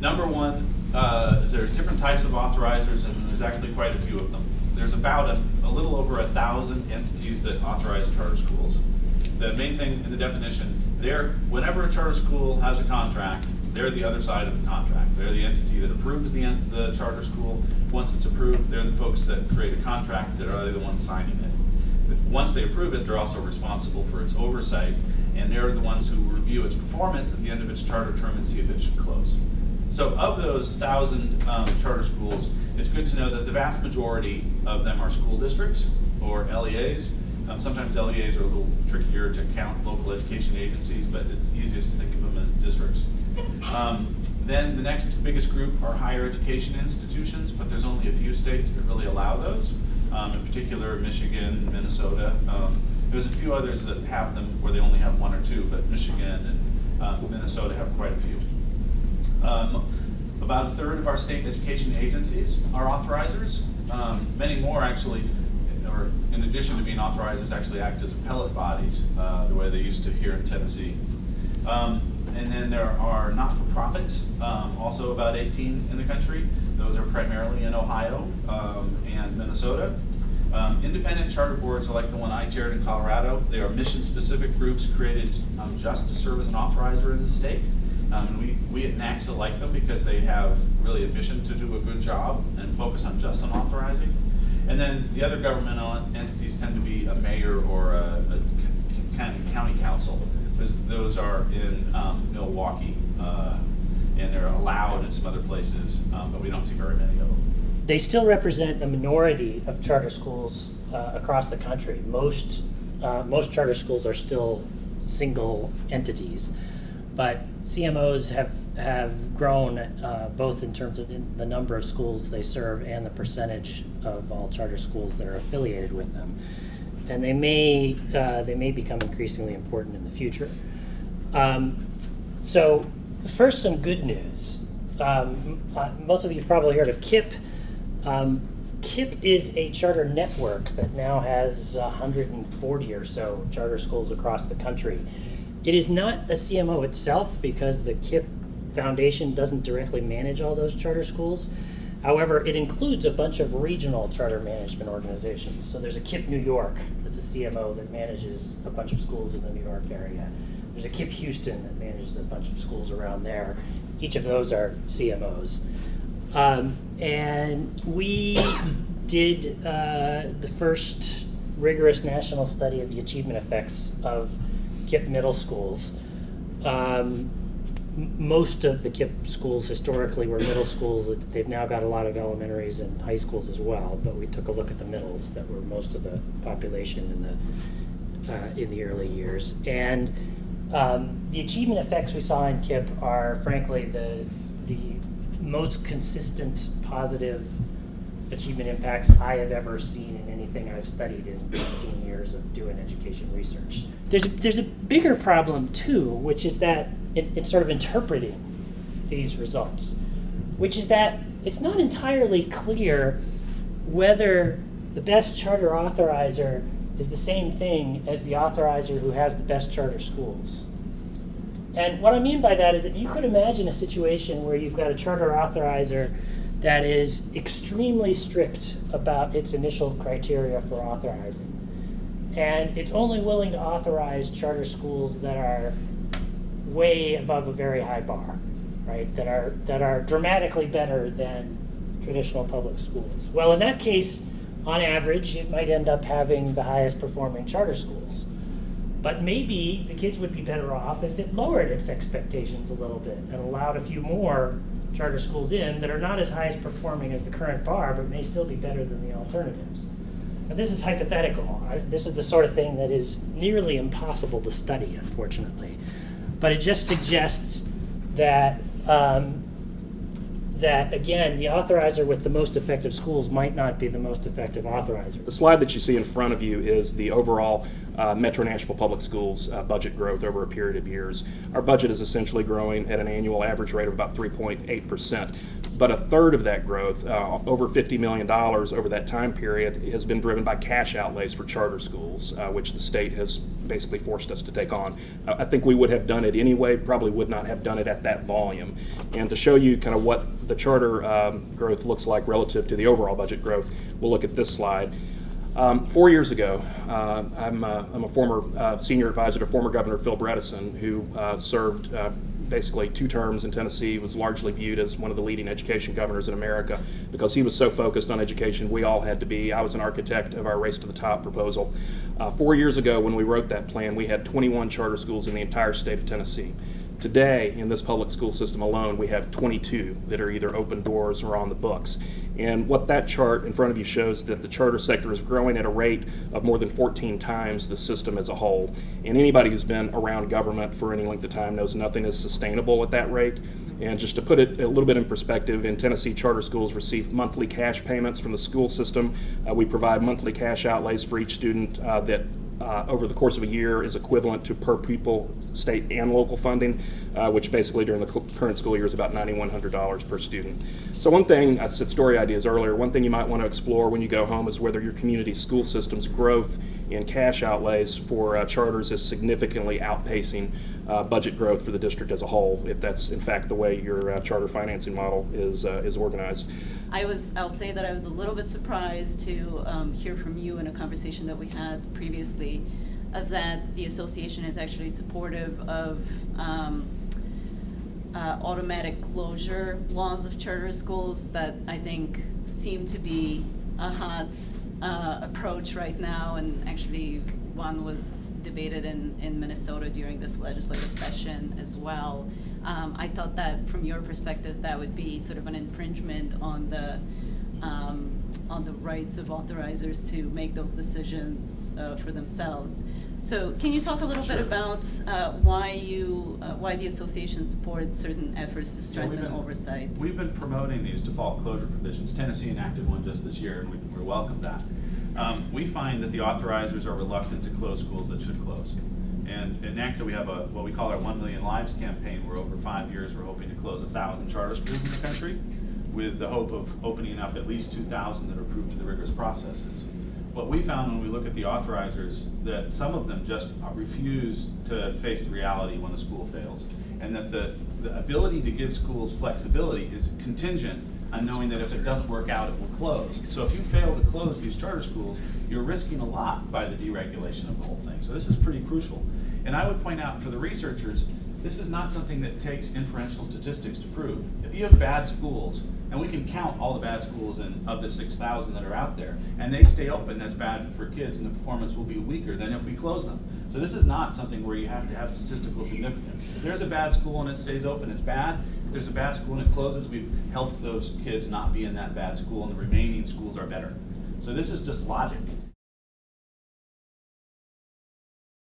Number one is there's different types of authorizers, and there's actually quite a few of them. There's about a little over 1,000 entities that authorize charter schools. The main thing in the definition, whenever a charter school has a contract, they're the other side of the contract. They're the entity that approves the charter school. Once it's approved, they're the folks that create a contract that are the ones signing it. But once they approve it, they're also responsible for its oversight, and they're the ones who review its performance at the end of its charter term and see if it should close. So of those 1,000 charter schools, it's good to know that the vast majority of them are school districts or LEAs. Sometimes LEAs are a little trickier to count, local education agencies, but it's easiest to think of them as districts. Then the next biggest group are higher education institutions, but there's only a few states that really allow those. In particular, Michigan, Minnesota. There's a few others that have them where they only have one or two, but Michigan and Minnesota have quite a few. About a third of our state education agencies are authorizers. Many more actually, or in addition to being authorizers, actually act as appellate bodies, the way they used to here in Tennessee. And then there are not-for-profits, also about 18 in the country. Those are primarily in Ohio and Minnesota. Independent charter boards are like the one I chaired in Colorado. They are mission-specific groups created just to serve as an authorizer in the state. We at NACSA like them because they have really a mission to do a good job and focus on just on authorizing. And then the other governmental entities tend to be a mayor or a county council. Those are in Milwaukee, and they're allowed in some other places, but we don't see very many of them. They still represent a minority of charter schools across the country. Most charter schools are still single entities, but CMOs have grown both in terms of the number of schools they serve and the percentage of all charter schools that are affiliated with them. And they may become increasingly important in the future. So first, some good news. Most of you have probably heard of KIP. KIP is a charter network that now has 140 or so charter schools across the country. It is not a CMO itself because the KIP Foundation doesn't directly manage all those charter schools. However, it includes a bunch of regional charter management organizations. So there's a KIP New York that's a CMO that manages a bunch of schools in the New York area. There's a KIP Houston that manages a bunch of schools around there. Each of those are CMOs. And we did the first rigorous national study of the achievement effects of KIP middle schools. Most of the KIP schools historically were middle schools. They've now got a lot of elementaries and high schools as well, but we took a look at the middles that were most of the population in the early years. And the achievement effects we saw in KIP are frankly the most consistent positive achievement impacts I have ever seen in anything I've studied in 15 years of doing education research. There's a bigger problem too, which is that it's sort of interpreting these results, which is that it's not entirely clear whether the best charter authorizer is the same thing as the authorizer who has the best charter schools. And what I mean by that is that you could imagine a situation where you've got a charter authorizer that is extremely strict about its initial criteria for authorizing. And it's only willing to authorize charter schools that are way above a very high bar, right? That are dramatically better than traditional public schools. Well, in that case, on average, it might end up having the highest performing charter schools. But maybe the kids would be better off if it lowered its expectations a little bit and allowed a few more charter schools in that are not as high as performing as the current bar, but may still be better than the alternatives. And this is hypothetical. This is the sort of thing that is nearly impossible to study, unfortunately. But it just suggests that, again, the authorizer with the most effective schools might not be the most effective authorizer. The slide that you see in front of you is the overall Metro Nashville Public Schools budget growth over a period of years. Our budget is essentially growing at an annual average rate of about 3.8%. But a third of that growth, over $50 million over that time period, has been driven by cash outlays for charter schools, which the state has basically forced us to take on. I think we would have done it anyway, probably would not have done it at that volume. And to show you kind of what the charter growth looks like relative to the overall budget growth, we'll look at this slide. 4 years ago, I'm a former senior advisor to former Governor Phil Bredesen, who served basically 2 terms in Tennessee, was largely viewed as one of the leading education governors in America because he was so focused on education. We all had to be. I was an architect of our Race to the Top proposal. 4 years ago, when we wrote that plan, we had 21 charter schools in the entire state of Tennessee. Today, in this public school system alone, we have 22 that are either open doors or on the books. And what that chart in front of you shows that the charter sector is growing at a rate of more than 14 times the system as a whole. And anybody who's been around government for any length of time knows nothing is sustainable at that rate. And just to put it a little bit in perspective, in Tennessee, charter schools receive monthly cash payments from the school system. We provide monthly cash outlays for each student that over the course of a year is equivalent to per pupil state and local funding, which basically during the current school year is about $9,100 per student. So one thing, I said story ideas earlier, one thing you might want to explore when you go home is whether your community school system's growth in cash outlays for charters is significantly outpacing budget growth for the district as a whole, if that's in fact the way your charter financing model is organized. I'll say that I was a little bit surprised to hear from you in a conversation that we had previously that the association is actually supportive of automatic closure laws of charter schools that I think seem to be a hot approach right now, and actually one was debated in Minnesota during this legislative session as well. I thought that from your perspective that would be sort of an infringement on the rights of authorizers to make those decisions for themselves. So can you talk a little bit about why the association supports certain efforts to strengthen oversight? We've been promoting these default closure provisions. Tennessee enacted one just this year, and we welcome that. We find that the authorizers are reluctant to close schools that should close. And next we have what we call our 1 Million Lives campaign, where over 5 years we're hoping to close 1,000 charter schools in the country, with the hope of opening up at least 2,000 that are approved to the rigorous processes. What we found when we look at the authorizers, that some of them just refuse to face the reality when the school fails, and that the ability to give schools flexibility is contingent on knowing that if it doesn't work out, it will close. So if you fail to close these charter schools, you're risking a lot by the deregulation of the whole thing. So this is pretty crucial. And I would point out for the researchers, this is not something that takes inferential statistics to prove. If you have bad schools, and we can count all the bad schools of the 6,000 that are out there, and they stay open, that's bad for kids, and the performance will be weaker than if we close them. So this is not something where you have to have statistical significance. If there's a bad school and it stays open, it's bad. If there's a bad school and it closes, we've helped those kids not be in that bad school, and the remaining schools are better. So this is just logic.